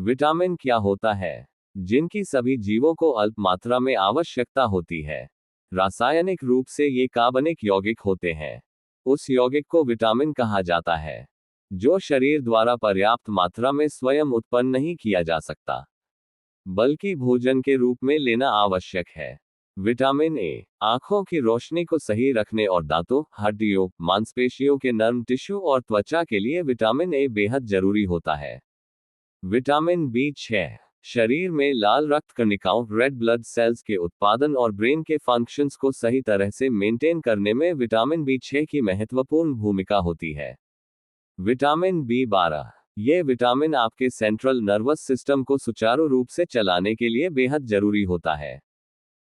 Vitamin क्या होता है? जिनकी सभी जीवों को अल्प मात्रा में आवश्यकता होती है। रासायनिक रूप से ये कार्बनिक यौगिक होते हैं। उस यौगिक को विटामिन कहा जाता है, जो शरीर द्वारा पर्याप्त मात्रा में स्वयं उत्पन्न नहीं किया जा सकता, बल्कि भोजन के रूप में लेना आवश्यक है। विटामिन ए आंखों की रोशनी को सही रखने और दांतों, हड्डियों, मांसपेशियों के नर्म टिश्यू और त्वचा के लिए विटामिन ए बेहद जरूरी होता है। विटामिन बी6 शरीर में लाल रक्त कणिकाओं रेड ब्लड सेल्स के उत्पादन और ब्रेन के फंक्शंस को सही तरह से मेंटेन करने में विटामिन बी6 की महत्वपूर्ण भूमिका होती है। विटामिन बी12 ये विटामिन आपके सेंट्रल नर्वस सिस्टम को सुचारू रूप से चलाने के लिए बेहद जरूरी होता है,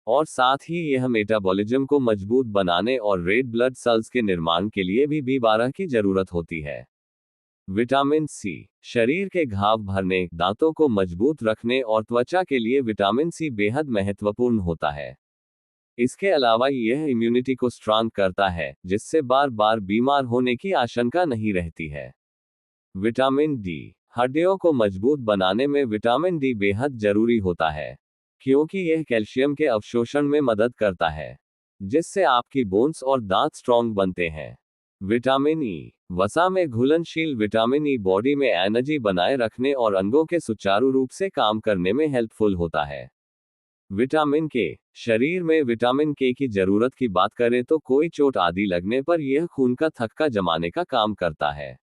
और साथ ही यह मेटाबॉलिज्म को मजबूत बनाने और रेड ब्लड सेल्स के निर्माण के लिए भी बी12 की जरूरत होती है। विटामिन सी शरीर के घाव भरने, दांतों को मजबूत रखने और त्वचा के लिए विटामिन सी बेहद महत्वपूर्ण होता है। इसके अलावा यह इम्यूनिटी को स्ट्रांग करता है, जिससे बार बार बीमार होने की आशंका नहीं रहती है। विटामिन डी हड्डियों को मजबूत बनाने में विटामिन डी बेहद जरूरी होता है, क्योंकि यह कैल्शियम के अवशोषण में मदद करता है, जिससे आपकी बोन्स और दांत स्ट्रांग बनते हैं। विटामिन ई वसा में घुलनशील विटामिन ई बॉडी में एनर्जी बनाए रखने और अंगों के सुचारू रूप से काम करने में हेल्पफुल होता है। विटामिन के शरीर में विटामिन के की जरूरत की बात करें तो कोई चोट आदि लगने पर यह खून का थक्का जमाने का काम करता है।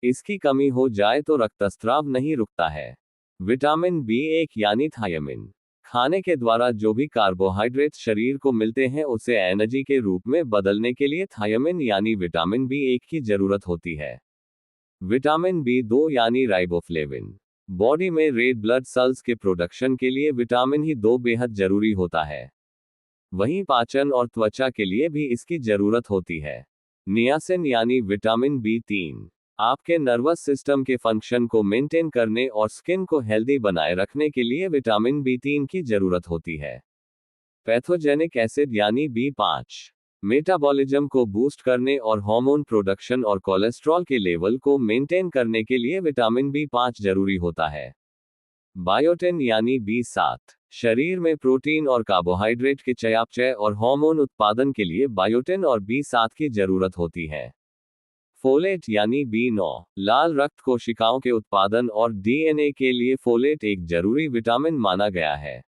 इसकी कमी हो जाए तो रक्तस्राव नहीं रुकता है। विटामिन बी1 यानी थायमिन खाने के द्वारा जो भी कार्बोहाइड्रेट शरीर को मिलते हैं उसे एनर्जी के रूप में बदलने के लिए थायमिन यानी विटामिन बी1 की जरूरत होती है। विटामिन बी2 यानी राइबोफ्लेविन बॉडी में रेड ब्लड सेल्स के प्रोडक्शन के लिए विटामिन ही 2 बेहद जरूरी होता है। वहीं पाचन और त्वचा के लिए भी इसकी जरूरत होती है। नियासिन यानी विटामिन बी3 आपके नर्वस सिस्टम के फंक्शन को मेंटेन करने और स्किन को हेल्दी बनाए रखने के लिए विटामिन बी3 की जरूरत होती है। पैथोजेनिक एसिड यानी बी5 मेटाबॉलिज्म को बूस्ट करने और हार्मोन प्रोडक्शन और कोलेस्ट्रॉल के लेवल को मेंटेन करने के लिए विटामिन बी5 जरूरी होता है। बायोटिन यानी बी7 शरीर में प्रोटीन और कार्बोहाइड्रेट के चयापचय और हार्मोन उत्पादन के लिए बायोटिन और बी7 की जरूरत होती है। फोलेट यानी बी9 लाल रक्त कोशिकाओं के उत्पादन और डीएनए के लिए फोलेट एक जरूरी विटामिन माना गया है।